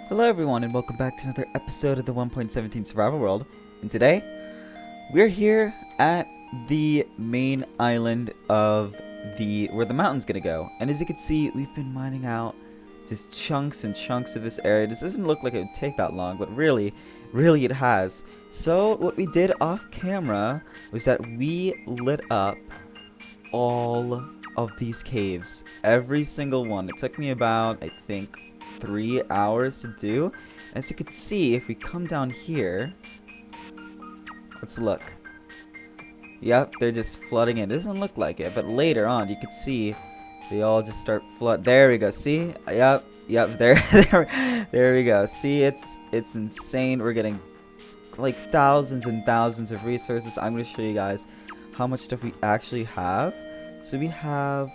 Hello everyone and welcome back to another episode of the 1.17 Survival World. And today, we're here at the main island of where the mountain's gonna go. And as you can see, we've been mining out just chunks and chunks of this area. This doesn't look like it would take that long, but really it has. So what we did off camera was that we lit up all of these caves. Every single one. It took me about, I think, 3 hours to do. As you can see, if we come down here, let's look. Yep, they're just flooding in. It doesn't look like it, but later on you can see they all just start flood. There we go. See? Yep. There we go. See, it's insane. We're getting like thousands and thousands of resources. I'm going to show you guys how much stuff we actually have. So we have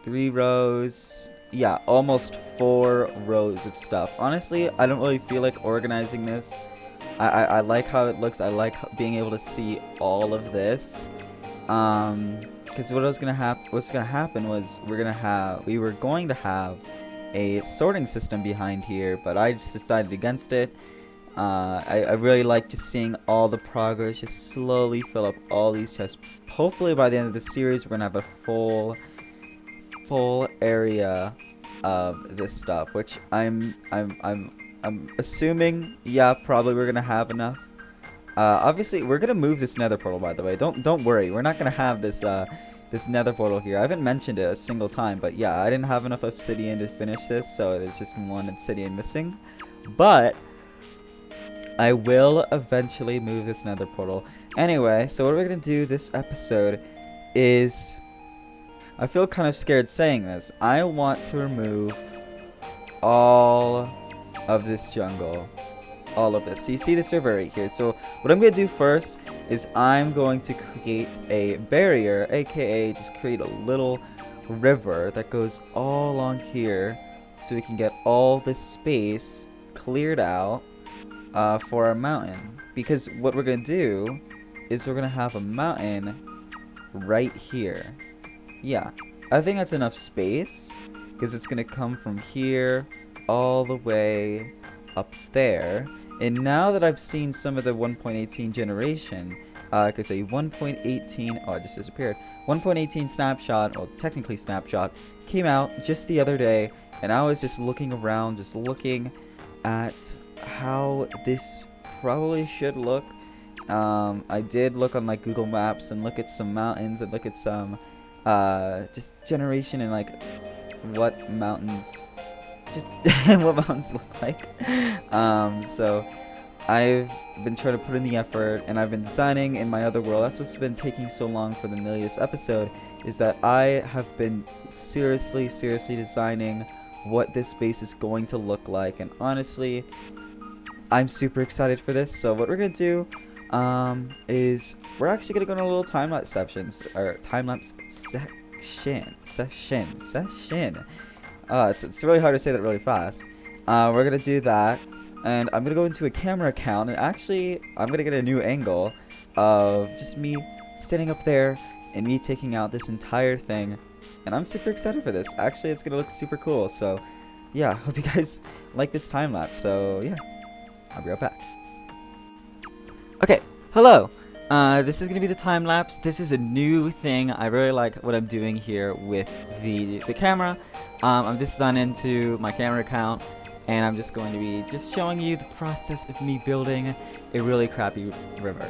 3 rows. Yeah, almost 4 rows of stuff. Honestly, I don't really feel like organizing this. I like how it looks. I like being able to see all of this. Because what's gonna happen was we were going to have a sorting system behind here, but I just decided against it. I really like just seeing all the progress, just slowly fill up all these chests. Hopefully by the end of the series, we're gonna have a full area of this stuff, which I'm assuming, yeah, probably we're gonna have enough. Obviously we're gonna move this nether portal, by the way. Don't worry, we're not gonna have this this nether portal here. I haven't mentioned it a single time, but yeah, I didn't have enough obsidian to finish this, so there's just 1 obsidian missing. But I will eventually move this nether portal. Anyway, so what we're gonna do this episode is, I feel kind of scared saying this. I want to remove all of this jungle. All of this. So you see this river right here. So what I'm going to do first is I'm going to create a barrier, aka just create a little river that goes all along here so we can get all this space cleared out for our mountain. Because what we're going to do is we're going to have a mountain right here. Yeah, I think that's enough space because it's going to come from here all the way up there. And now that I've seen some of the 1.18 generation, because a 1.18, oh, it just disappeared. 1.18 snapshot, or technically snapshot, came out just the other day, and I was just looking around, just looking at how this probably should look. I did look on like Google Maps and look at some mountains and look at some just generation and like what mountains look like. So I've been trying to put in the effort, and I've been designing in my other world. That's what's been taking so long for the millions episode, is that I have been seriously designing what this base is going to look like, and honestly, I'm super excited for this. So what we're gonna do is we're actually gonna go on a little time-lapse session. It's really hard to say that really fast. We're gonna do that, and I'm gonna go into a camera account, and actually I'm gonna get a new angle of just me standing up there and me taking out this entire thing, and I'm super excited for this. Actually, it's gonna look super cool. So yeah, hope you guys like this time lapse. So yeah, I'll be right back. Okay, hello. This is gonna be the time lapse. This is a new thing. I really like what I'm doing here with the camera. I'm just signed into my camera account, and I'm just going to be just showing you the process of me building a really crappy river.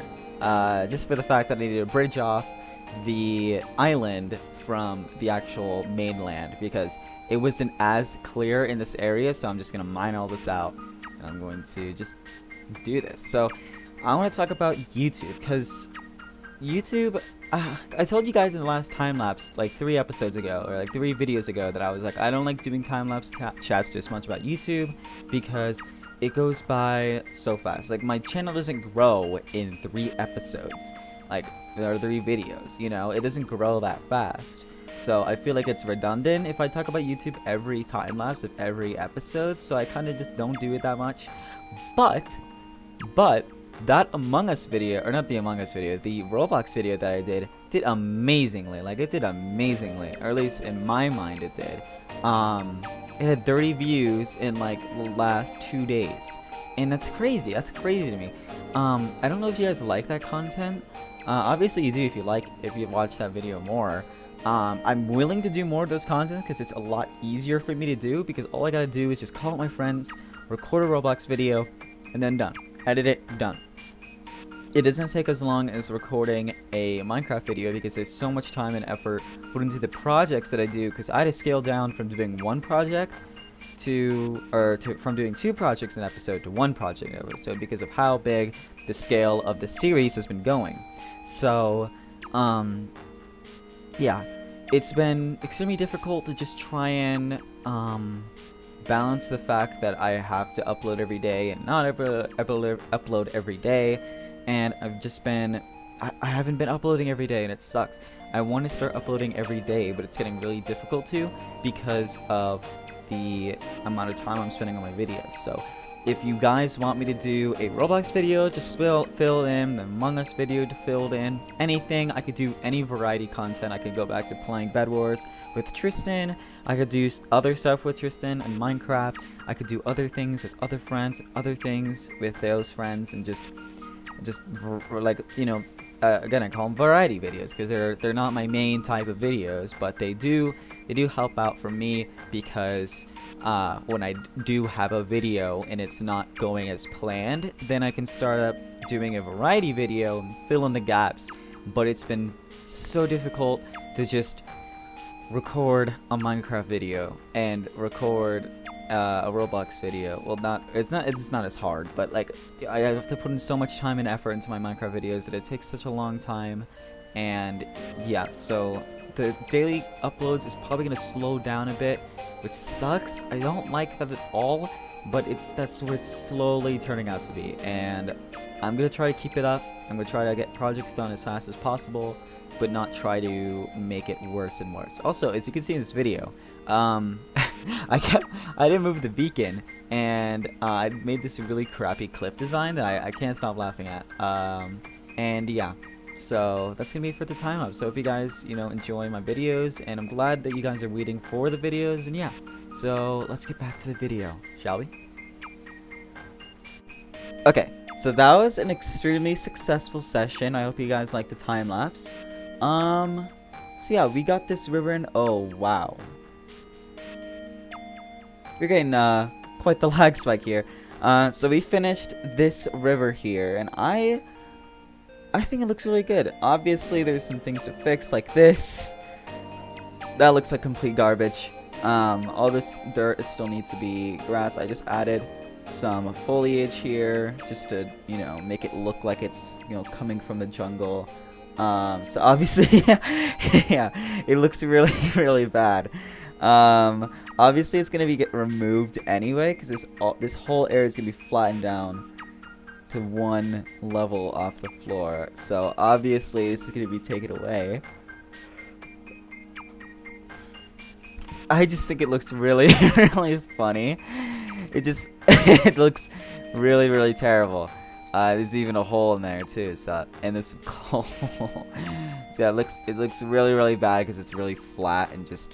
Just for the fact that I needed to bridge off the island from the actual mainland because it wasn't as clear in this area. So I'm just gonna mine all this out, and I'm going to just do this. So I want to talk about YouTube, because YouTube, I told you guys in the last time-lapse, like 3 episodes ago, or like 3 videos ago, that I was like, I don't like doing time-lapse chats just much about YouTube, because it goes by so fast. Like, my channel doesn't grow in 3 episodes, like, there are 3 videos, you know, it doesn't grow that fast. So I feel like it's redundant if I talk about YouTube every time-lapse of every episode, so I kind of just don't do it that much. But that Among Us video, or not the Among Us video, the Roblox video that I did amazingly. Like, it did amazingly, or at least in my mind it did. it had 30 views in like the last 2 days, and that's crazy. That's crazy to me. I don't know if you guys like that content. Obviously you do if you watch that video more. I'm willing to do more of those content because it's a lot easier for me to do, because all I gotta do is just call up my friends, record a Roblox video, and then done. Edit it, done. It doesn't take as long as recording a Minecraft video because there's so much time and effort put into the projects that I do, because I had to scale down from doing one project from doing 2 projects an episode to 1 project an episode because of how big the scale of the series has been going. So, yeah, it's been extremely difficult to just try and balance the fact that I have to upload every day and not ever upload every day, and I've just been I haven't been uploading every day, and it sucks. I want to start uploading every day, but it's getting really difficult to because of the amount of time I'm spending on my videos. So if you guys want me to do a Roblox video, just fill in, the Among Us video to fill in, anything. I could do any variety content. I could go back to playing Bed Wars with Tristan. I could do other stuff with Tristan and Minecraft. I could do other things with other friends, other things with those friends, and just like, you know, again, I call them variety videos because they're not my main type of videos, but they do help out for me, because when I do have a video and it's not going as planned, then I can start up doing a variety video and fill in the gaps. But it's been so difficult to just record a Minecraft video and record a Roblox video. Well, it's not as hard, but like I have to put in so much time and effort into my Minecraft videos that it takes such a long time. And yeah, so the daily uploads is probably gonna slow down a bit, which sucks. I don't like that at all, but that's what it's slowly turning out to be, and I'm gonna try to keep it up. I'm gonna try to get projects done as fast as possible, but not try to make it worse and worse. Also, as you can see in this video, I didn't move the beacon, and I made this really crappy cliff design that I can't stop laughing at. And yeah, so that's gonna be it for the time lapse. So I hope you guys, you know, enjoy my videos, and I'm glad that you guys are waiting for the videos. And yeah, so let's get back to the video, shall we? Okay, so that was an extremely successful session. I hope you guys like the time lapse. So yeah, we got this river, and oh wow, we're getting quite the lag spike here. So we finished this river here, and I think it looks really good. Obviously, there's some things to fix, like this. That looks like complete garbage. All this dirt still needs to be grass. I just added some foliage here just to, you know, make it look like it's, you know, coming from the jungle. So obviously, yeah, it looks really, really bad. Obviously, it's gonna get removed anyway, because this whole area is gonna be flattened down to 1 level off the floor. So obviously, it's gonna be taken away. I just think it looks really, really funny. It looks really, really terrible. There's even a hole in there too. So, and this hole. So yeah, it looks really, really bad because it's really flat and just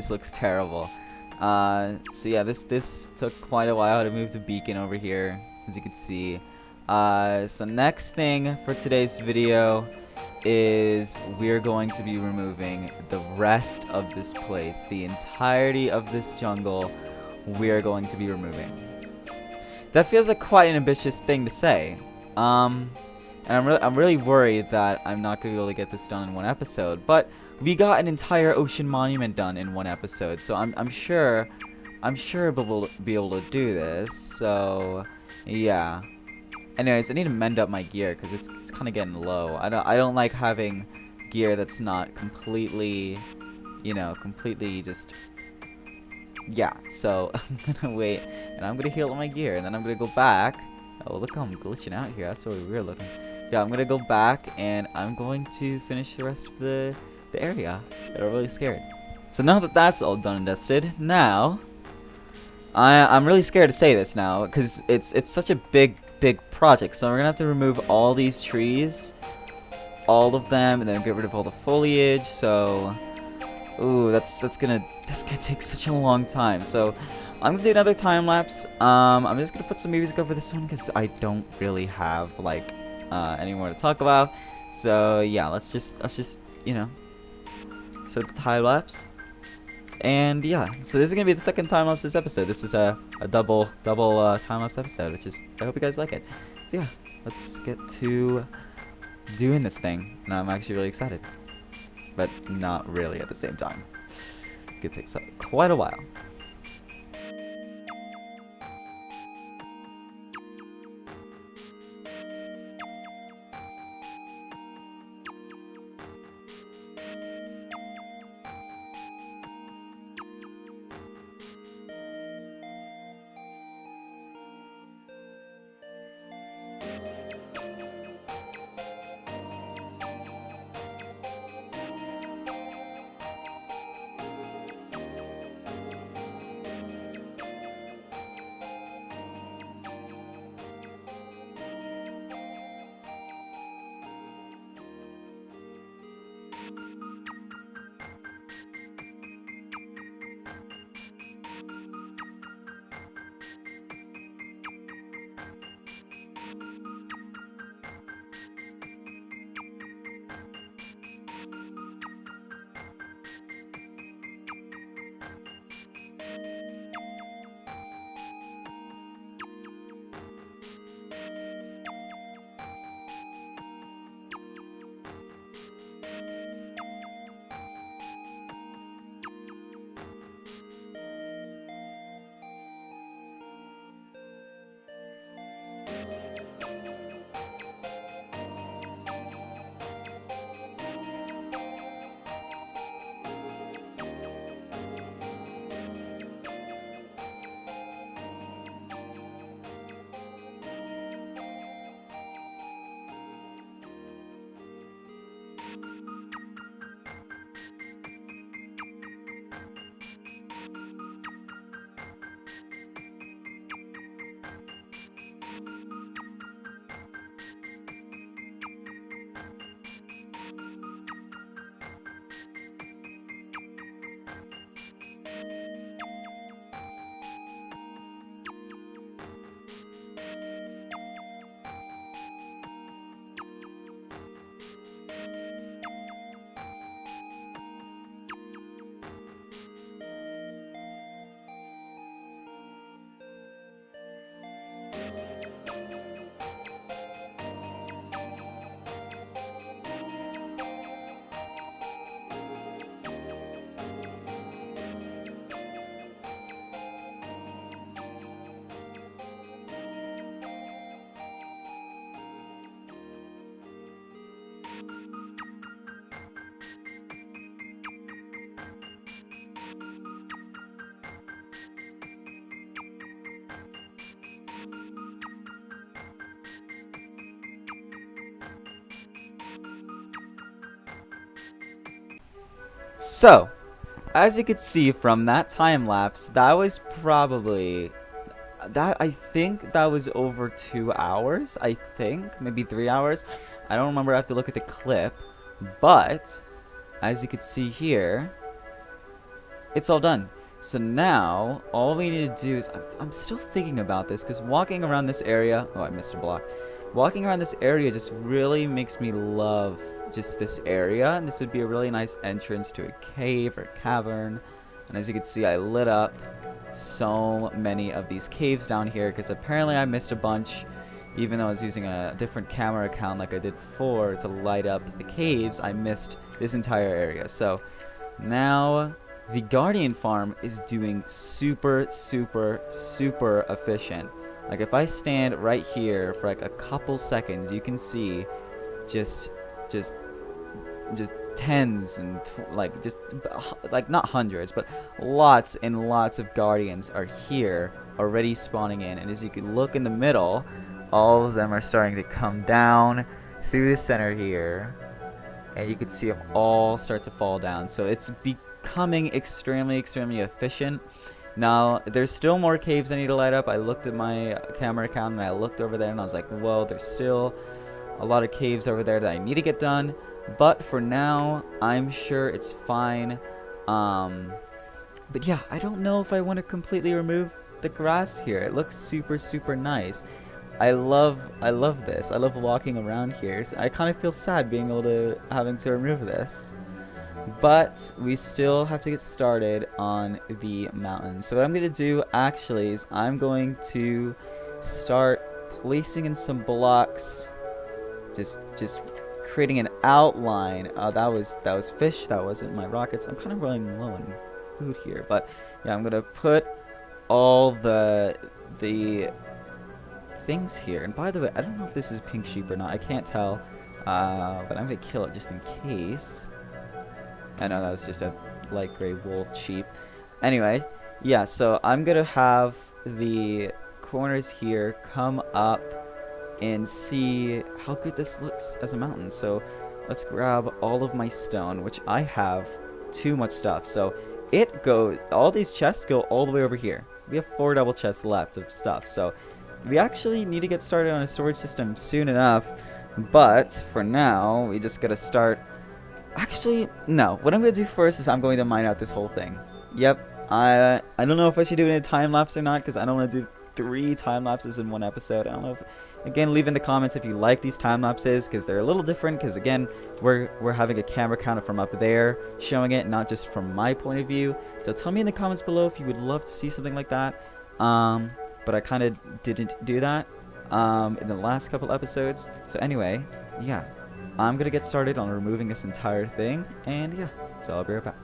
looks terrible. So yeah, this took quite a while to move the beacon over here, as you can see. So next thing for today's video is we're going to be removing the rest of this place. The entirety of this jungle we're going to be removing. That feels like quite an ambitious thing to say. And I'm really worried that I'm not going to be able to get this done in 1 episode, but we got an entire ocean monument done in 1 episode, so I'm sure we'll be able to do this. So yeah. Anyways, I need to mend up my gear because it's kind of getting low. I don't like having gear that's not completely, you know, completely just, yeah. So I'm gonna wait, and I'm gonna heal up my gear, and then I'm gonna go back. Oh, look how I'm glitching out here. That's really weird looking. Yeah, I'm gonna go back, and I'm going to finish the rest of the area. I'm really scared. So now that that's all done and dusted, now I'm really scared to say this now because it's such a big project. So we're gonna have to remove all these trees, all of them, and then get rid of all the foliage. So Ooh, that's gonna take such a long time. So I'm gonna do another time lapse. I'm just gonna put some music over this one because I don't really have like any more to talk about. So yeah, let's just you know start the time lapse. And yeah, so this is gonna be the second time lapse this episode. This is a double time lapse episode, which is I hope you guys like it. So yeah, let's get to doing this thing, and I'm actually really excited, but not really at the same time. It's gonna take quite a while. So, as you could see from that time lapse, that was probably I think that was over 2 hours. I think maybe 3 hours. I don't remember. I have to look at the clip, but as you can see here, it's all done. So now all we need to do is I'm still thinking about this because walking around this area. Oh, I missed a block. Walking around this area just really makes me love just this area, and this would be a really nice entrance to a cave or cavern. And as you can see, I lit up so many of these caves down here because apparently I missed a bunch. Even though I was using a different camera account like I did before to light up the caves, I missed this entire area. So now the Guardian farm is doing super efficient. Like if I stand right here for like a couple seconds, you can see just tens and like not hundreds, but lots and lots of Guardians are here already spawning in. And as you can look in the middle, all of them are starting to come down through the center here, and you can see them all start to fall down. So it's becoming extremely efficient. Now there's still more caves I need to light up. I looked at my camera account and I looked over there and I was like, whoa, there's still a lot of caves over there that I need to get done. But for now, I'm sure it's fine. But yeah, I don't know if I want to completely remove the grass here. It looks super, super nice. I love this. I love walking around here. So I kind of feel sad being able to having to remove this. But we still have to get started on the mountain. So what I'm going to do actually is I'm going to start placing in some blocks. Just creating an outline. That was fish. That wasn't my rockets. I'm kind of running low on food here, but yeah, I'm gonna put all the things here. And by the way, I don't know if this is pink sheep or not. I can't tell, but I'm gonna kill it just in case. I know that was just a light gray wool sheep. Anyway, yeah, so I'm gonna have the corners here come up and see how good this looks as a mountain. So let's grab all of my stone, which I have too much stuff. So all these chests go all the way over here. We have 4 double chests left of stuff. So we actually need to get started on a storage system soon enough. But for now, we just gotta start. Actually, no. What I'm gonna do first is I'm going to mine out this whole thing. Yep. I don't know if I should do it in a time lapse or not, because I don't want to do 3 time lapses in one episode. I don't know if, again, leave in the comments if you like these time lapses, because they're a little different, because again, we're having a camera counter from up there showing it, not just from my point of view. So tell me in the comments below if you would love to see something like that. But I kind of didn't do that in the last couple episodes. So anyway, yeah, I'm gonna get started on removing this entire thing, and yeah, so I'll be right back.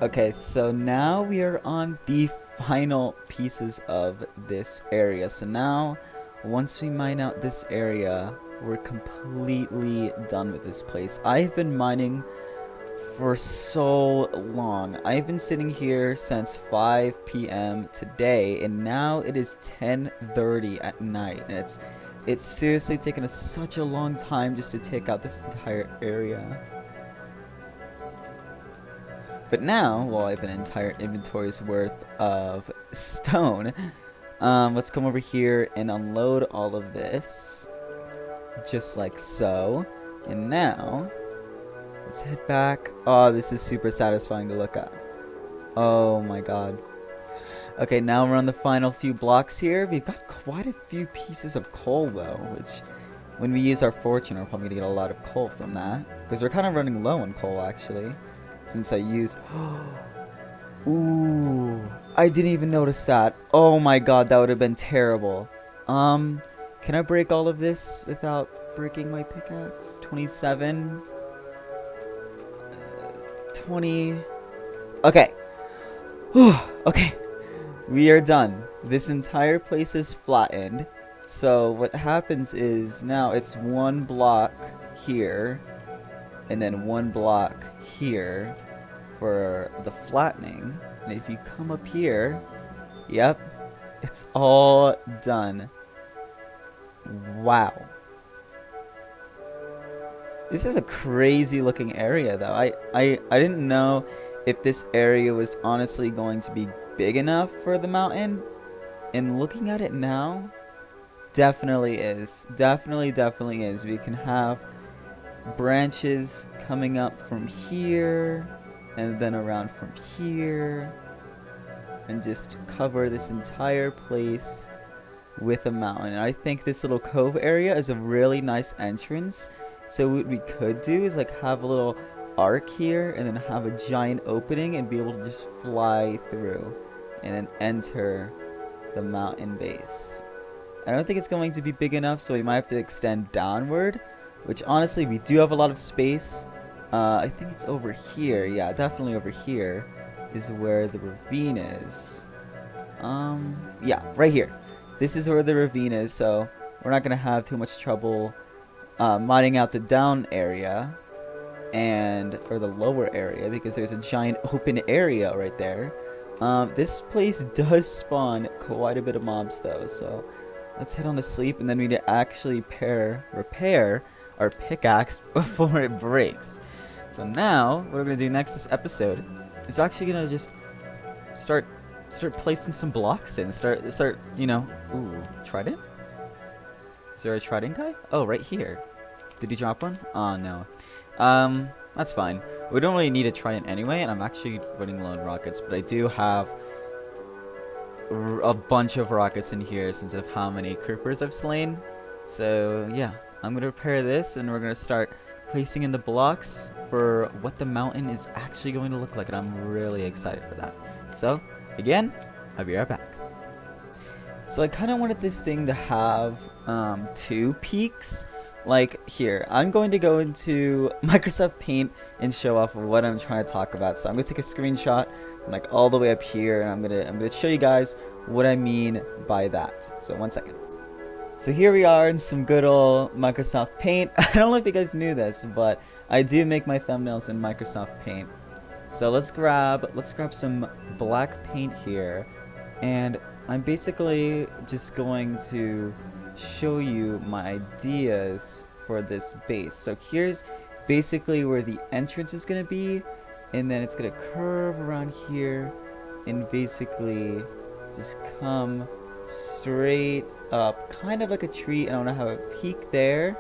Okay, so now we are on the final pieces of this area. So now, once we mine out this area, we're completely done with this place. I've been mining for so long. I've been sitting here since 5 p.m. today, and now it is 10:30 at night, and it's seriously taken us such a long time just to take out this entire area. But now, while I have an entire inventory's worth of stone, let's come over here and unload all of this. Just like so. And now, let's head back. Oh, this is super satisfying to look at. Oh my god. Okay, now we're on the final few blocks here. We've got quite a few pieces of coal though, which when we use our fortune, we're probably going to get a lot of coal from that. Because we're kind of running low on coal actually. Since I used... Ooh, I didn't even notice that. Oh my god, that would have been terrible. Can I break all of this without breaking my pickaxe? 27. 20. Okay. Okay. We are done. This entire place is flattened. So what happens is now it's 1 block here. And then 1 block here for the flattening. And if you come up here, yep, it's all done. Wow. This is a crazy looking area though. I didn't know if this area was honestly going to be big enough for the mountain. And looking at it now, definitely is. Definitely is. We can have branches coming up from here and then around from here and just cover this entire place with a mountain. And I think this little cove area is a really nice entrance. So what we could do is like have a little arc here and then have a giant opening and be able to just fly through and then enter the mountain base. I don't think it's going to be big enough, so we might have to extend downward. Which honestly, we do have a lot of space. I think it's over here. Yeah, definitely over here is where the ravine is. Yeah, right here. This is where the ravine is, so we're not gonna have too much trouble mining out the down area or the lower area because there's a giant open area right there. This place does spawn quite a bit of mobs though, so let's head on to sleep, and then we need to actually repair our pickaxe before it breaks. So now, what we're gonna do next this episode is actually gonna just start placing some blocks in. Start, you know. Ooh, trident? Is there a trident guy? Oh, right here. Did he drop one? Oh no. That's fine. What We don't really need a trident anyway, and I'm actually running low on rockets, but I do have a bunch of rockets in here since of how many creepers I've slain. So yeah, I'm gonna repair this, and we're gonna start placing in the blocks for what the mountain is actually going to look like, and I'm really excited for that. So again, I'll be right back. So I kind of wanted this thing to have 2 peaks. Like here, I'm going to go into Microsoft Paint and show off what I'm trying to talk about. So I'm gonna take a screenshot from like all the way up here, and I'm gonna show you guys what I mean by that. So 1 second. So here we are in some good old Microsoft Paint. I don't know if you guys knew this, but I do make my thumbnails in Microsoft Paint. So let's grab some black paint here, and I'm basically just going to show you my ideas for this base. So here's basically where the entrance is going to be, and then it's going to curve around here and basically just come straight up, kind of like a tree, and I want to have a peak there,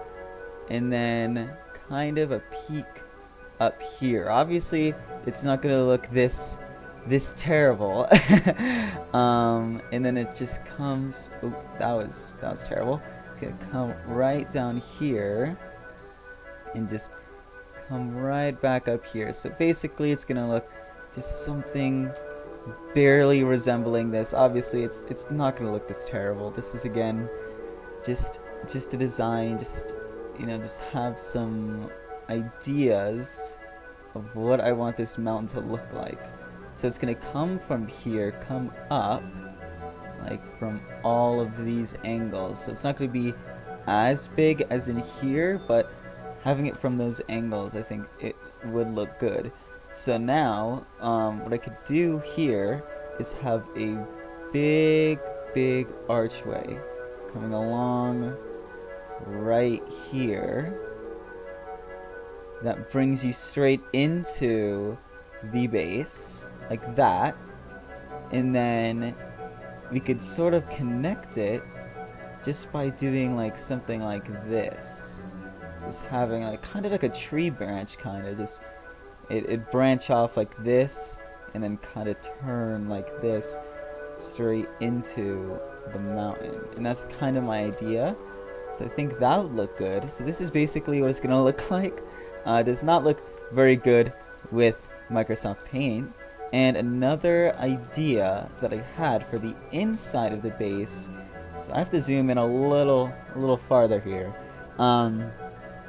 and then kind of a peak up here. Obviously, it's not going to look this terrible. And then it just comes, oh, that was terrible. It's gonna come right down here and just come right back up here. So basically it's gonna look just something barely resembling this. Obviously it's not gonna look this terrible. This is again just a design, just just have some ideas of what I want this mountain to look like. So it's gonna come from here, come up, like from all of these angles. So it's not gonna be as big as in here, but having it from those angles, I think it would look good. So now, what I could do here is have a big archway coming along right here that brings you straight into the base, like that, and then we could sort of connect it just by doing like something like this, just having like kind of like a tree branch, kind of just it branch off like this and then kind of turn like this straight into the mountain, and that's kind of my idea. So I think that would look good. So this is basically what it's gonna look like. It does not look very good with Microsoft Paint. And another idea that I had for the inside of the base, so I have to zoom in a little farther here.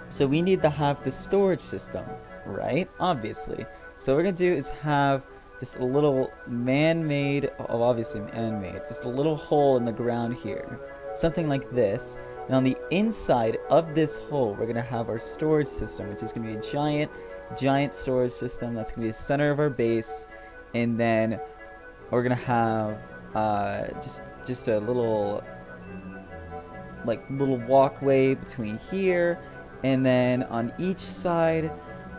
So we need to have the storage system, right? Obviously. So what we're gonna do is have just a little man-made, oh, obviously man-made, just a little hole in the ground here, something like this. And on the inside of this hole, we're gonna have our storage system, which is gonna be a giant storage system. That's gonna be the center of our base. And then we're gonna have just a little walkway between here, and then on each side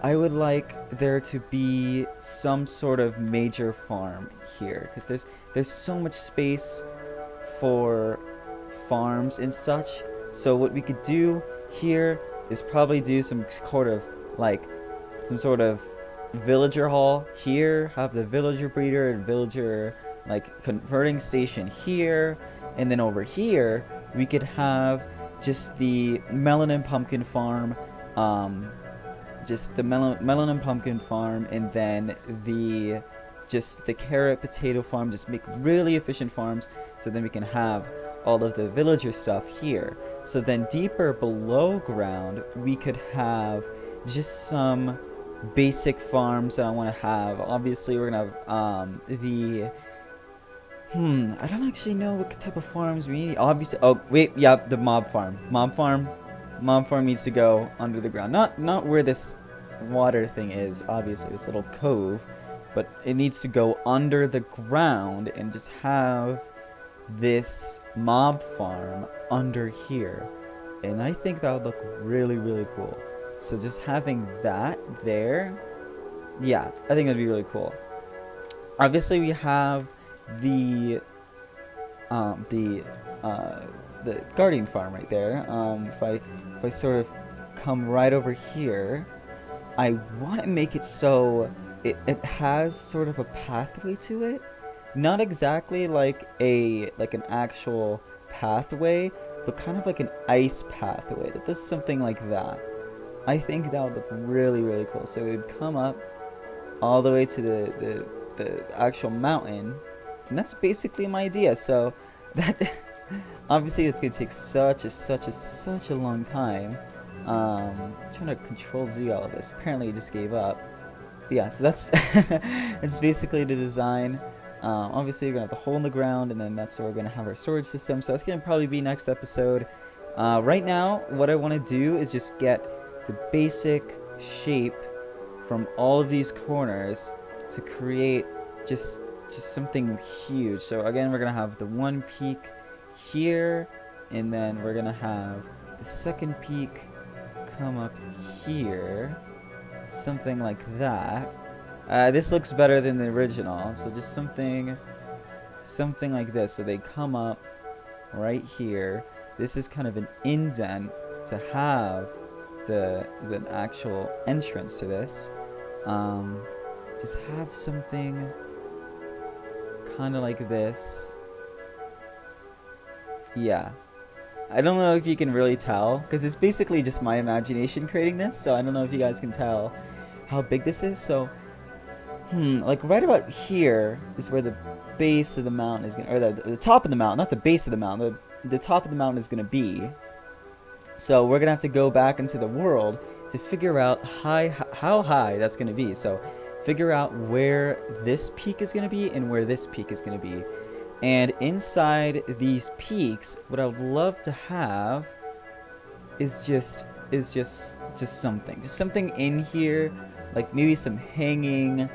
I would like there to be some sort of major farm here, because there's so much space for farms and such. So what we could do here is probably do some sort of villager hall here, have the villager breeder and villager like converting station here, and then over here we could have just the melon and pumpkin farm, just the melon and pumpkin farm, and then the carrot potato farm. Just make really efficient farms, so then we can have all of the villager stuff here. So then deeper below ground we could have just some basic farms that I want to have. Obviously we're gonna have I don't actually know what type of farms we need. Obviously, oh wait, yeah, the mob farm needs to go under the ground, not where this water thing is, obviously this little cove, but it needs to go under the ground and just have this mob farm under here, and I think that would look really cool. So just having that there, yeah, I think that'd be really cool. Obviously we have the guardian farm right there. If I sort of come right over here, I want to make it so it has sort of a pathway to it. Not exactly like an actual pathway, but kind of like an ice pathway that does something like that. I think that would look really, really cool. So it would come up all the way to the actual mountain, and that's basically my idea. So that obviously it's gonna take such a long time. Trying to control Z all of this. Apparently, it just gave up. But yeah, so that's it's basically the design. Obviously, you're gonna have the hole in the ground, and then that's where we're gonna have our storage system. So that's gonna probably be next episode. Right now, what I want to do is just get the basic shape from all of these corners to create just something huge. So again, we're gonna have the one peak here, and then we're gonna have the second peak come up here, something like that. This looks better than the original, so just something like this. So they come up right here. This is kind of an indent to have the actual entrance to this. Just have something kind of like this. Yeah. I don't know if you can really tell, because it's basically just my imagination creating this, so I don't know if you guys can tell how big this is. So, like right about here is where the base of the mountain is going to, or the top of the mountain, not the base of the mountain, the top of the mountain is going to be. So we're going to have to go back into the world to figure out how high that's going to be. So figure out where this peak is going to be and where this peak is going to be. And inside these peaks, what I would love to have is just something in here, like maybe some hanging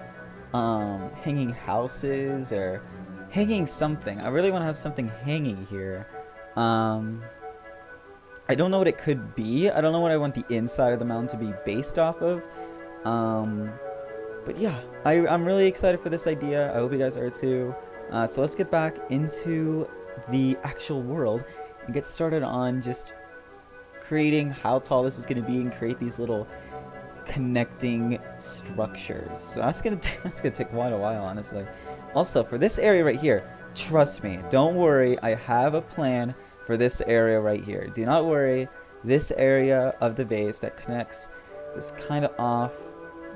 houses or hanging something. I really want to have something hanging here. I don't know what it could be. I don't know what I want the inside of the mountain to be based off of. But yeah, I'm really excited for this idea. I hope you guys are too. So let's get back into the actual world and get started on just creating how tall this is going to be and create these little connecting structures. So that's gonna take quite a while, honestly. Also, for this area right here, trust me, don't worry, I have a plan for this area right here. Do not worry. This area of the base that connects just kind of off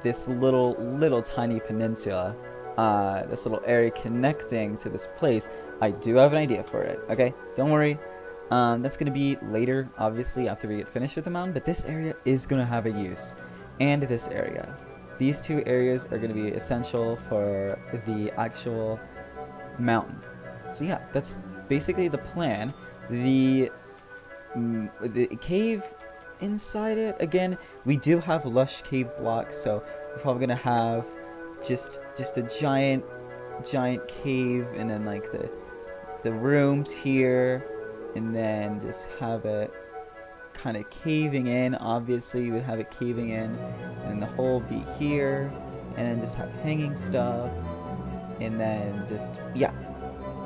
this little tiny peninsula, this little area connecting to this place, I do have an idea for it. Okay, don't worry. That's gonna be later, obviously, after we get finished with the mountain, but this area is gonna have a use. And this area. These two areas are gonna be essential for the actual mountain. So yeah, that's basically the plan. The cave inside it, again, we do have lush cave blocks, so we're probably gonna have just a giant cave, and then like the rooms here, and then just have it kind of caving in. Obviously you would have it caving in, and the hole be here, and then just have hanging stuff, and then just, yeah.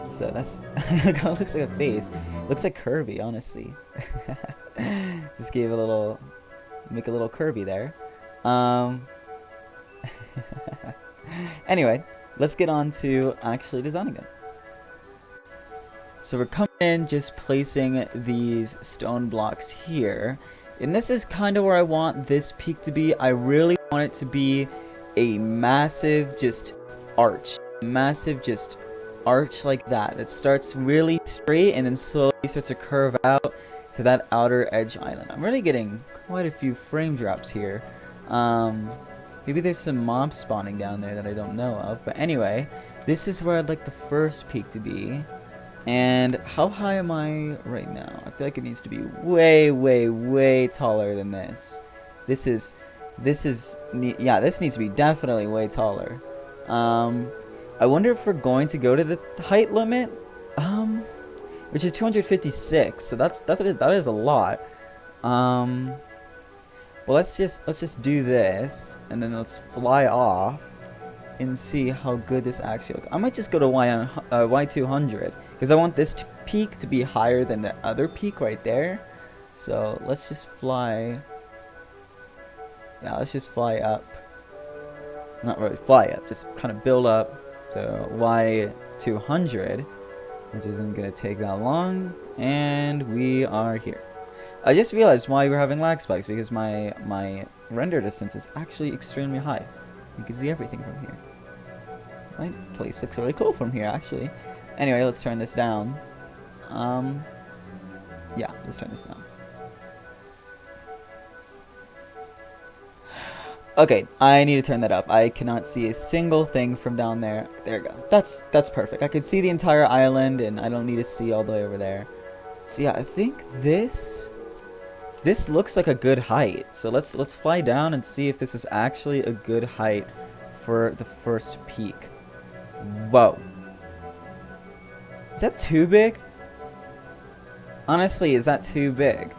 So that's it kind of looks like a face. Looks like Kirby, honestly. Just gave make a little Kirby there. Anyway, let's get on to actually designing it. So we're coming in, just placing these stone blocks here. And this is kind of where I want this peak to be. I really want it to be a massive just arch. Massive just arch like that. That starts really straight and then slowly starts to curve out to that outer edge island. I'm really getting quite a few frame drops here. Maybe there's some mobs spawning down there that I don't know of. But anyway, this is where I'd like the first peak to be. And how high am I right now? I feel like it needs to be way taller than this. This needs to be definitely way taller. I wonder if we're going to go to the height limit, which is 256. So that is a lot. Well, let's just do this, and then let's fly off and see how good this actually looks. I might just go to Y200 because I want this peak to be higher than the other peak right there. So let's just fly Yeah, let's just fly up. Not really fly up, just kind of build up to Y200, which isn't going to take that long. And we are here. I just realized why we're having lag spikes, because my render distance is actually extremely high. You can see everything from here. My place looks really cool from here, actually. Anyway, let's turn this down. Yeah, let's turn this down. Okay, I need to turn that up. I cannot see a single thing from down there. There we go. That's perfect. I can see the entire island, and I don't need to see all the way over there. So yeah, I think this looks like a good height. So let's fly down and see if this is actually a good height for the first peak. Whoa. Is that too big? Honestly, is that too big?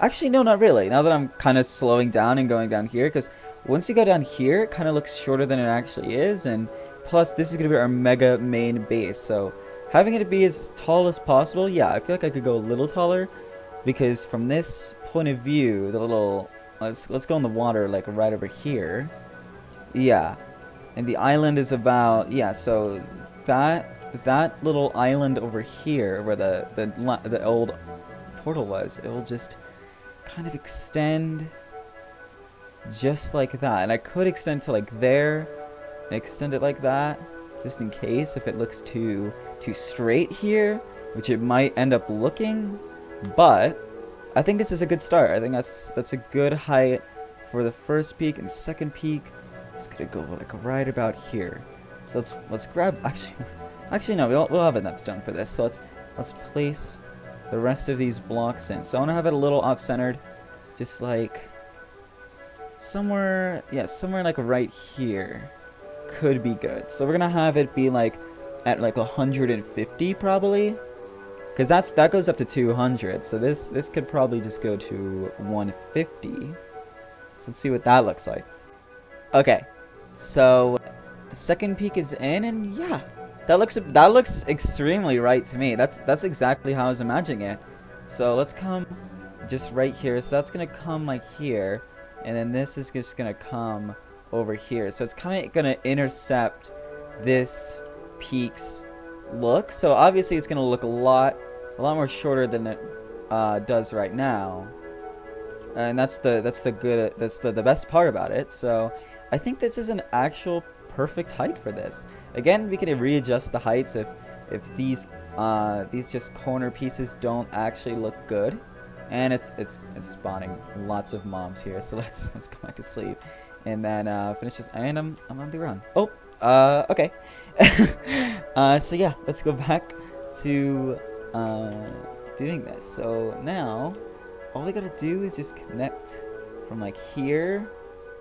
Actually, no, not really. Now that I'm kind of slowing down and going down here, because once you go down here, it kind of looks shorter than it actually is, and plus this is going to be our mega main base, so having it be as tall as possible, yeah, I feel like I could go a little taller, because from this point of view, the little, let's go in the water, like right over here, yeah, and the island is about, yeah, so that little island over here, where the old portal was, it will just kind of extend just like that, and I could extend to like there and extend it like that just in case if it looks too straight here, which it might end up looking, but I think this is a good start. I think that's a good height for the first peak, and second peak is gonna go like right about here. So let's grab, actually no, we'll have enough stone for this, so let's place the rest of these blocks in. So I want to have it a little off-centered, just like somewhere, yeah, somewhere like right here could be good. So we're gonna have it be like at like 150 probably, because that goes up to 200. So this could probably just go to 150. So let's see what that looks like. Okay, so the second peak is in, and yeah. That looks extremely right to me. That's exactly how I was imagining it. So let's come just right here. So that's gonna come like here, and then this is just gonna come over here. So it's kind of gonna intercept this peak's look. So obviously it's gonna look a lot more shorter than it does right now. And that's the best part about it. So I think this is an actual perfect height for this. Again, we can readjust the heights if these just corner pieces don't actually look good. And it's spawning lots of mobs here, so let's go back to sleep and then finish this. And I'm on the run. Oh, okay. So yeah, let's go back to doing this. So now all we gotta do is just connect from like here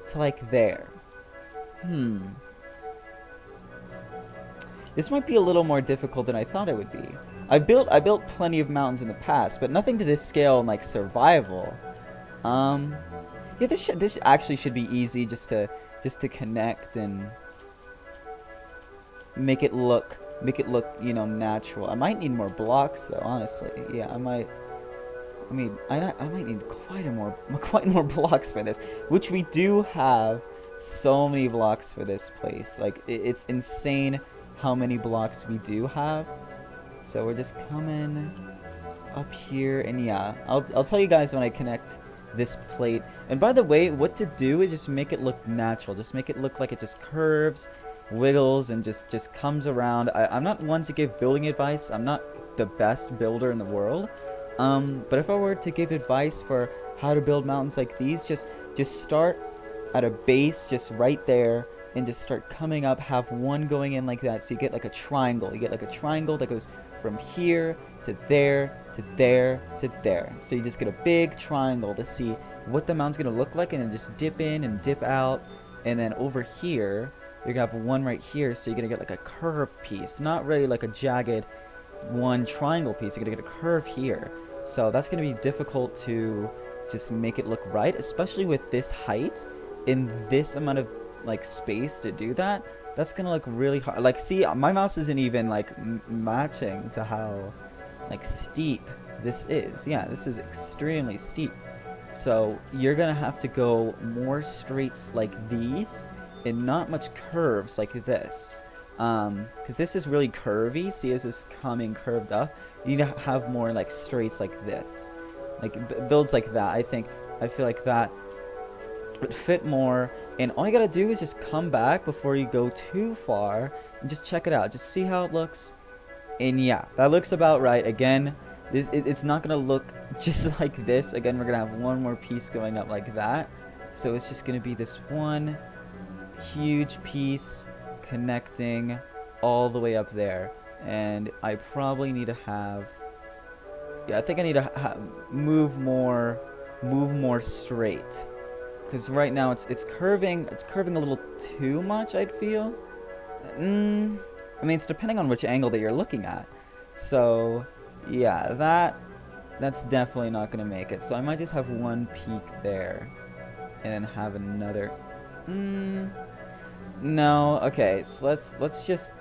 to like there. This might be a little more difficult than I thought it would be. I built plenty of mountains in the past, but nothing to this scale in like survival. Yeah, this actually should be easy, just to connect and make it look, you know, natural. I might need more blocks though, honestly. Yeah, I might need quite more blocks for this, which we do have so many blocks for this place. Like it's insane how many blocks we do have. So we're just coming up here, and yeah, I'll tell you guys when I connect this plate. And by the way, what to do is just make it look natural. Just make it look like it just curves, wiggles, and just comes around. I'm not one to give building advice. I'm not the best builder in the world. But if I were to give advice for how to build mountains like these, just start at a base just right there, and just start coming up, have one going in like that, so you get like a triangle. You get like a triangle that goes from here to there to there to there. So you just get a big triangle to see what the mountain's gonna look like, and then just dip in and dip out. And then over here, you're gonna have one right here, so you're gonna get like a curved piece, not really like a jagged one triangle piece. You're gonna get a curve here. So that's gonna be difficult to just make it look right, especially with this height in this amount of like space to do that. That's gonna look really hard. Like, see, my mouse isn't even like matching to how like steep this is. Yeah, this is extremely steep. So you're gonna have to go more straights like these and not much curves like this. Because this is really curvy. See, as it's coming curved up, you need to have more like straights like this, like builds like that. I feel like that would fit more. And all you gotta do is just come back before you go too far and just check it out. Just see how it looks. And yeah, that looks about right. Again, it's not gonna look just like this. Again, we're gonna have one more piece going up like that. So it's just gonna be this one huge piece connecting all the way up there. And I probably need to have, yeah, I think I need to move more straight. Because right now it's curving a little too much, I'd feel. I mean, it's depending on which angle that you're looking at. So, yeah, that's definitely not going to make it. So I might just have one peak there and then have another. No, okay. So let's just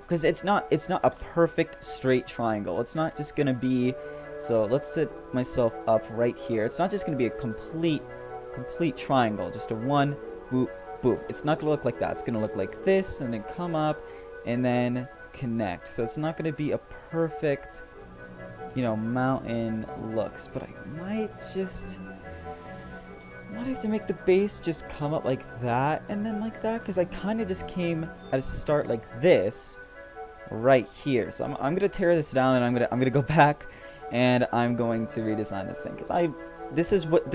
because it's not a perfect straight triangle. It's not just going to be, so let's set myself up right here. It's not just going to be a complete triangle, just a one boop boop. It's not going to look like that. It's going to look like this and then come up and then connect. So it's not going to be a perfect, you know, mountain looks, but I might have to make the base just come up like that and then like that, because I kind of just came at a start like this right here. So I'm gonna tear this down and I'm gonna go back and I'm going to redesign this thing, because this is what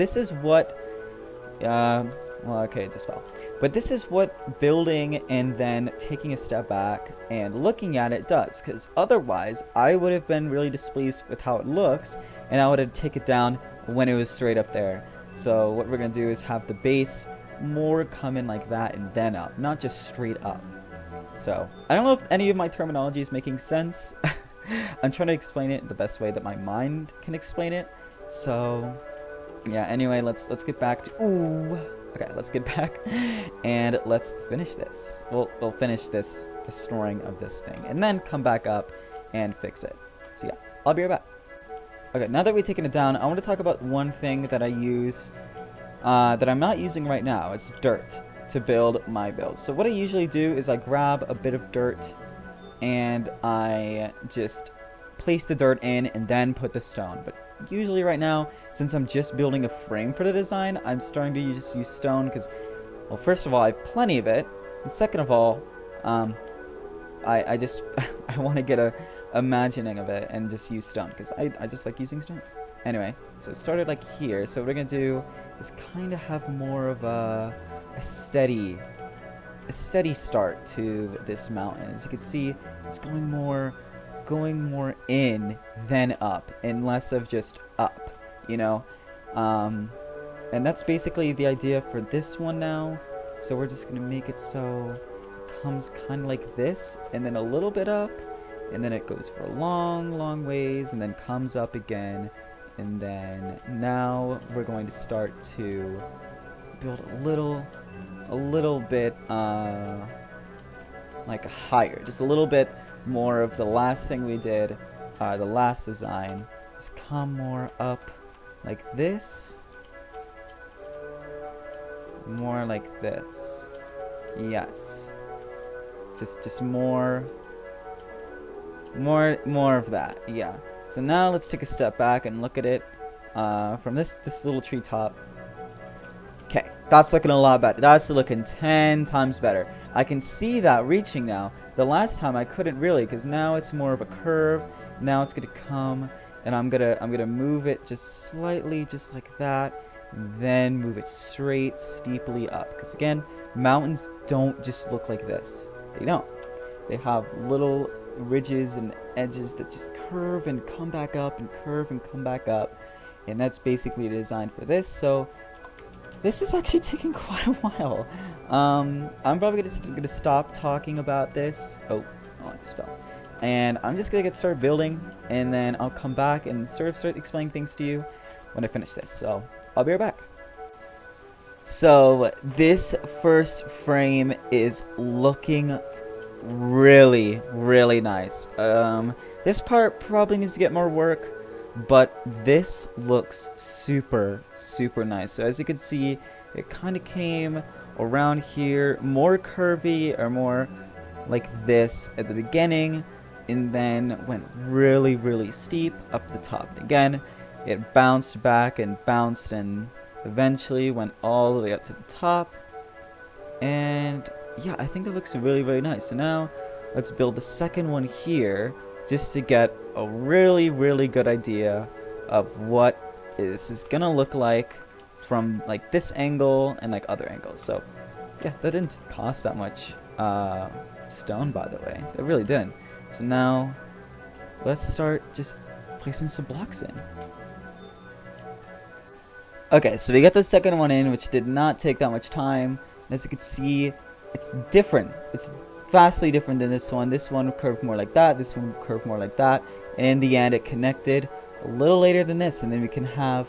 well, okay, it just fell. But this is what building and then taking a step back and looking at it does, because otherwise I would have been really displeased with how it looks and I would have taken it down when it was straight up there. So what we're going to do is have the base more come in like that and then up, not just straight up. So I don't know if any of my terminology is making sense. I'm trying to explain it the best way that my mind can explain it. So yeah, anyway, let's get back to, okay, let's get back and let's finish this. We'll finish this destroying of this thing and then come back up and fix it. So yeah, I'll be right back. Okay, now that we've taken it down, I want to talk about one thing that I use that I'm not using right now. It's dirt to build my build. So what I usually do is I grab a bit of dirt and I just place the dirt in and then put the stone. But usually right now, since I'm just building a frame for the design, I'm starting to just use stone because, well, first of all, I have plenty of it, and second of all, I just I want to get a imagining of it and just use stone because I just like using stone. Anyway, so it started like here. So what we're gonna do is kind of have more of a steady start to this mountain. As you can see, it's going more in than up and less of just up, you know. And that's basically the idea for this one now. So we're just gonna make it so it comes kind of like this and then a little bit up and then it goes for a long ways and then comes up again, and then now we're going to start to build a little bit like higher, just a little bit more of the last thing we did, the last design. Just come more up like this, more like this. Yes, just more of that. Yeah. So now let's take a step back and look at it from this little treetop. Okay, that's looking a lot better. That's looking 10 times better. I can see that reaching now. The last time I couldn't really, because now it's more of a curve. Now it's gonna come, and I'm gonna move it just slightly, just like that, then move it straight, steeply up. Because again, mountains don't just look like this. They don't. They have little ridges and edges that just curve and come back up and curve and come back up, and that's basically designed for this. So this is actually taking quite a while. I'm probably gonna stop talking about this. Oh, I just fell. And I'm just gonna get started building, and then I'll come back and start explaining things to you when I finish this. So I'll be right back. So this first frame is looking really nice. This part probably needs to get more work, but this looks super, super nice. So as you can see, it kind of came around here, more curvy or more like this at the beginning, and then went really, really steep up the top. Again, it bounced back and bounced and eventually went all the way up to the top. And yeah, I think it looks really, really nice. So now let's build the second one here just to get a really, really good idea of what this is gonna look like from like this angle and like other angles. So yeah, that didn't cost that much stone, by the way. It really didn't. So now let's start just placing some blocks in. Okay, so we got the second one in, which did not take that much time. As you can see, it's different. It's vastly different than this one. This one curved more like that. This one curved more like that. And in the end, it connected a little later than this. And then we can have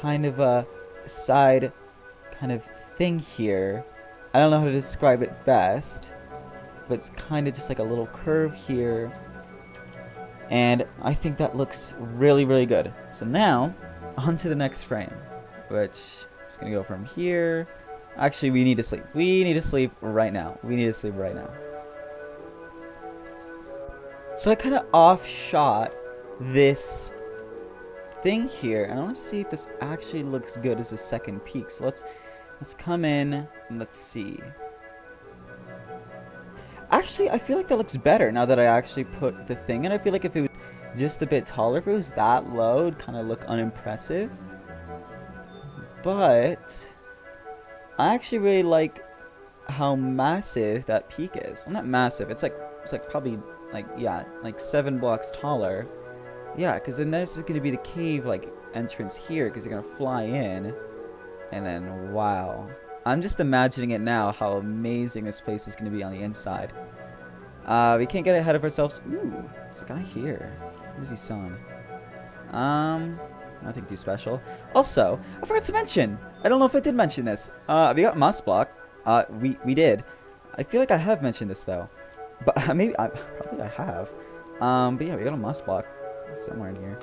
kind of a side kind of thing here. I don't know how to describe it best, but it's kind of just like a little curve here. And I think that looks really, really good. So now, on to the next frame, which is going to go from here. Actually, we need to sleep. We need to sleep right now. We need to sleep right now. So I kind of off-shot this thing here, and I want to see if this actually looks good as a second peak. So let's come in and let's see. Actually, I feel like that looks better now that I actually put the thing in. I feel like if it was just a bit taller, if it was that low, it'd kind of look unimpressive. But I actually really like how massive that peak is. Well, not massive. It's like probably like, yeah, like 7 blocks taller. Yeah, because then this is going to be the cave like entrance here, because you're going to fly in, and then wow. I'm just imagining it now, how amazing this place is going to be on the inside. We can't get ahead of ourselves. Ooh, there's a guy here. What is he selling? Nothing too special. Also, I forgot to mention. I don't know if I did mention this. We got moss block. We did. I feel like I have mentioned this though, but probably I have. But yeah, we got a moss block somewhere in here,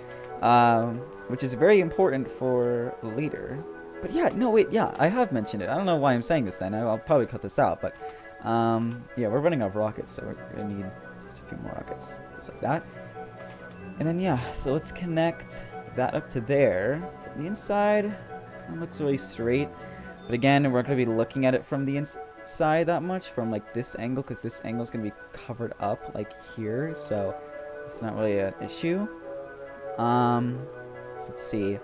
which is very important for later. But yeah, no wait, yeah, I have mentioned it. I don't know why I'm saying this then. I'll probably cut this out, but yeah, we're running out of rockets, so we're gonna need just a few more rockets, just like that. And then yeah, so let's connect that up to there. The inside, it looks really straight, but again, we're not gonna be looking at it from the inside that much, from like this angle, because this angle is gonna be covered up like here, so it's not really an issue. So let's see.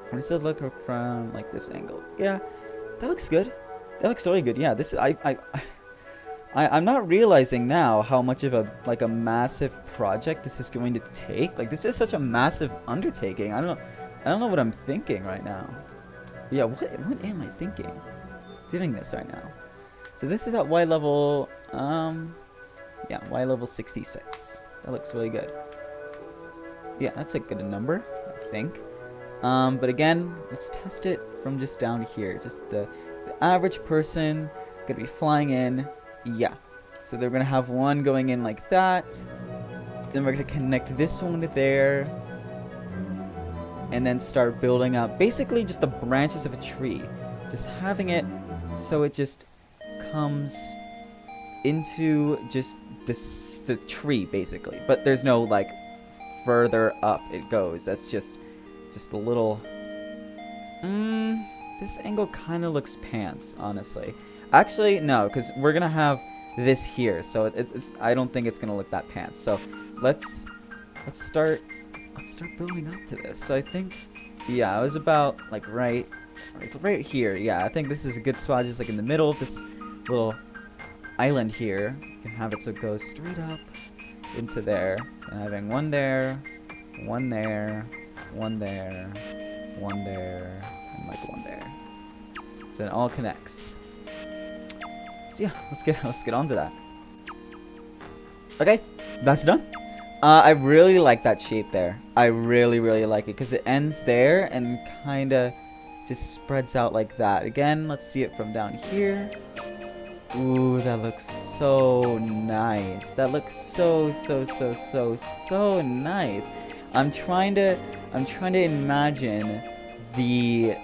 What does it look from like this angle? Yeah, that looks good. That looks really good. Yeah, this is I'm not realizing now how much of a massive project this is going to take. Like, this is such a massive undertaking. I don't know what I'm thinking right now. But yeah, what am I thinking? Doing this right now. So this is at Y level yeah, Y level 66. That looks really good. Yeah, that's a good number, I think. But again, let's test it from just down here. Just the average person gonna be flying in. Yeah. So they're gonna have one going in like that. Then we're gonna connect this one to there. And then start building up basically just the branches of a tree. Just having it so it just comes into just the tree basically. But there's no like further up it goes. That's just a little this angle kind of looks pants, honestly. Actually, no, because we're gonna have this here, so it's I don't think it's gonna look that pants. So let's start building up to this. So I think, yeah, I was about like right here. Yeah, I think this is a good spot, just like in the middle of this little island here. You can have it so it goes straight up into there, and having one there, one there, one there, one there, and like one there. So it all connects. So yeah, let's get on to that. Okay, that's done. I really like that shape there. I really like it because it ends there and kind of just spreads out like that. Again, let's see it from down here. Ooh, that looks so nice. That looks so nice. I'm trying to imagine the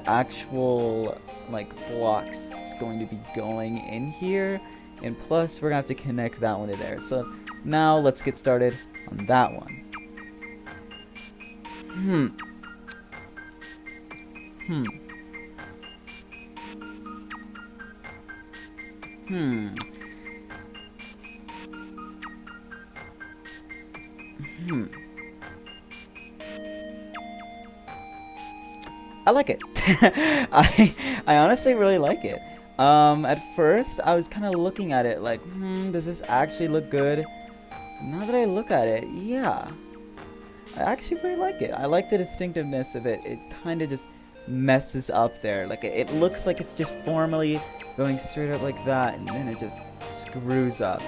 actual like blocks that's going to be going in here, and plus we're gonna have to connect that one to there. So now let's get started on that one. I like it. I honestly really like it. At first I was kind of looking at it like, does this actually look good? Now that I look at it, yeah. I actually really like it. I like the distinctiveness of it. It kind of just messes up there. Like it looks like it's just formally going straight up like that, and then it just screws up.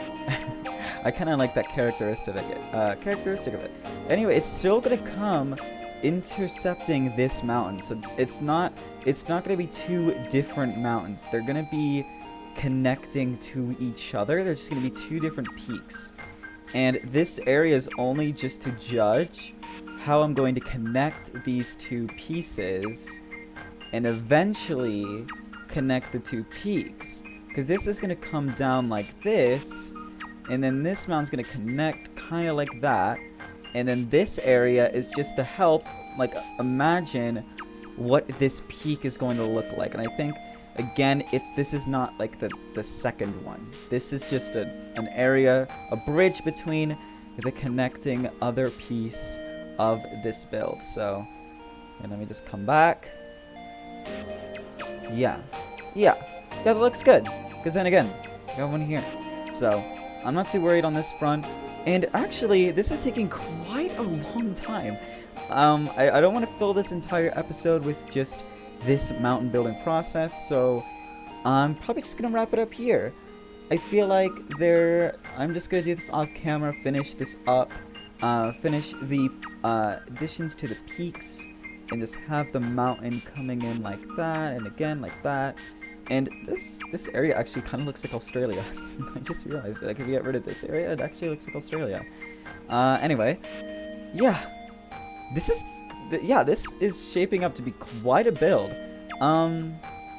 I kind of like that characteristic of it. Anyway, it's still gonna come intercepting this mountain, so it's not gonna be two different mountains. They're gonna be connecting to each other. They're just gonna be two different peaks, and this area is only just to judge how I'm going to connect these two pieces and eventually connect the two peaks, because this is gonna come down like this, and then this mountain's gonna connect kind of like that. And then this area is just to help, like, imagine what this peak is going to look like. And I think, again, this is not like the second one. This is just an area, a bridge between the connecting other piece of this build. So, and let me just come back. Yeah, that looks good. Because then again, I got one here. So, I'm not too worried on this front. And actually, this is taking quite a long time. I don't want to fill this entire episode with just this mountain building process, so I'm probably just going to wrap it up here. I feel like I'm just going to do this off camera, finish this up, finish the additions to the peaks, and just have the mountain coming in like that, and again like that. And this area actually kind of looks like Australia. I just realized, like, if you get rid of this area, it actually looks like Australia. Anyway, yeah, this is shaping up to be quite a build.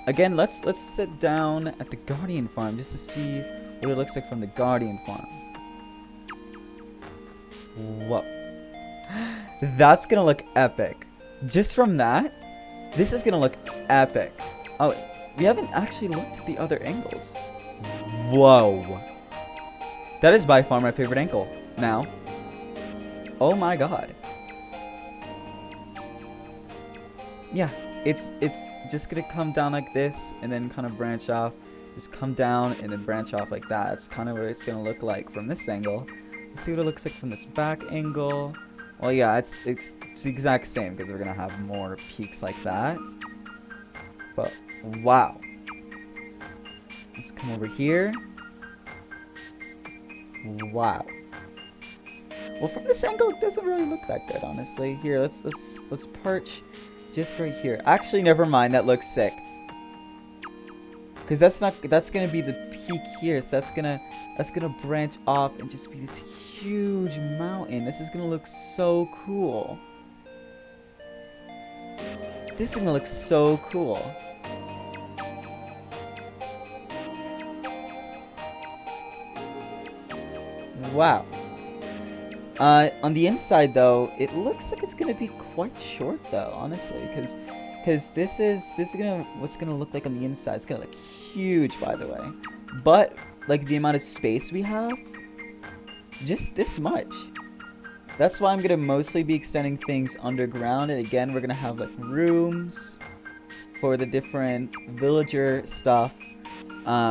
Again, let's sit down at the Guardian Farm just to see what it looks like from the Guardian Farm. Whoa, that's gonna look epic. Just from that, this is gonna look epic. Oh. We haven't actually looked at the other angles. Whoa. That is by far my favorite angle now. Oh my god. Yeah, it's just gonna come down like this and then kind of branch off. Just come down and then branch off like that. That's kind of what it's gonna look like from this angle. Let's see what it looks like from this back angle. Well, yeah, it's the exact same because we're gonna have more peaks like that. But wow. Let's come over here. Wow. Well, from this angle, it doesn't really look that good, honestly. Here, let's perch just right here. Actually, never mind. That looks sick. Because that's gonna be the peak here. So that's gonna branch off and just be this huge mountain. This is gonna look so cool. This is gonna look so cool. Wow. On the inside, though, it looks like it's gonna be quite short, though, honestly, because this is what's gonna look like on the inside. It's gonna look huge, by the way, but like the amount of space we have, just this much. That's why I'm gonna mostly be extending things underground, and again, we're gonna have like rooms for the different villager stuff.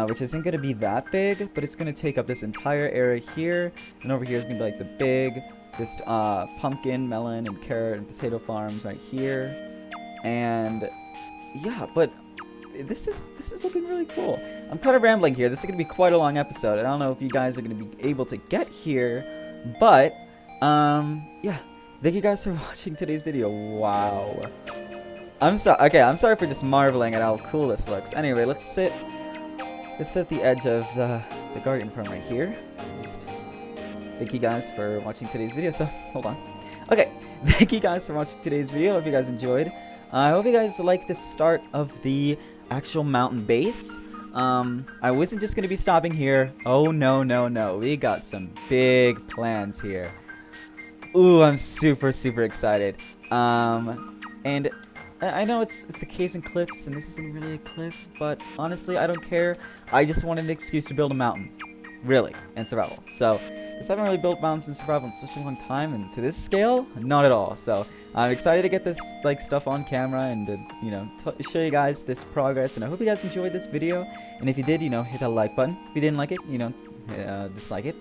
Which isn't going to be that big, but it's going to take up this entire area here, and over here is going to be like the big, just pumpkin, melon, and carrot and potato farms right here. And yeah, but this is looking really cool. I'm kind of rambling here. This is going to be quite a long episode. I don't know if you guys are going to be able to get here, but yeah, thank you guys for watching today's video. Wow. I'm sorry for just marveling at how cool this looks. Anyway, let's sit at the edge of the Guardian Farm right here. Just thank you guys for watching today's video. So hold on. Okay, thank you guys for watching today's video. Hope you guys enjoyed. I hope you guys like the start of the actual mountain base. I wasn't just gonna be stopping here. Oh no, no, no. We got some big plans here. Ooh, I'm super, super excited. And I know it's the caves and cliffs, and this isn't really a cliff, but honestly, I don't care. I just wanted an excuse to build a mountain, really, and survival. So, because I haven't really built mountains in survival in such a long time, and to this scale, not at all. So, I'm excited to get this like stuff on camera and to, you know, show you guys this progress. And I hope you guys enjoyed this video. And if you did, you know, hit that like button. If you didn't like it, you know, dislike it.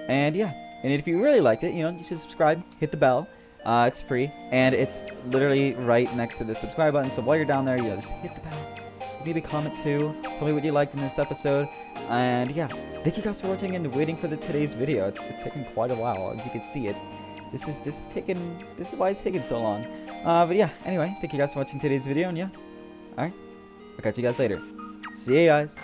And yeah. And if you really liked it, you know, you should subscribe, hit the bell. It's free, and it's literally right next to the subscribe button. So while you're down there, you know, just hit the bell. Maybe comment too. Tell me what you liked in this episode. And yeah, thank you guys for watching and waiting for today's video. It's taken quite a while, as you can see it. This is why it's taking so long. But yeah, anyway, thank you guys for watching today's video, and yeah, alright, I'll catch you guys later. See you guys.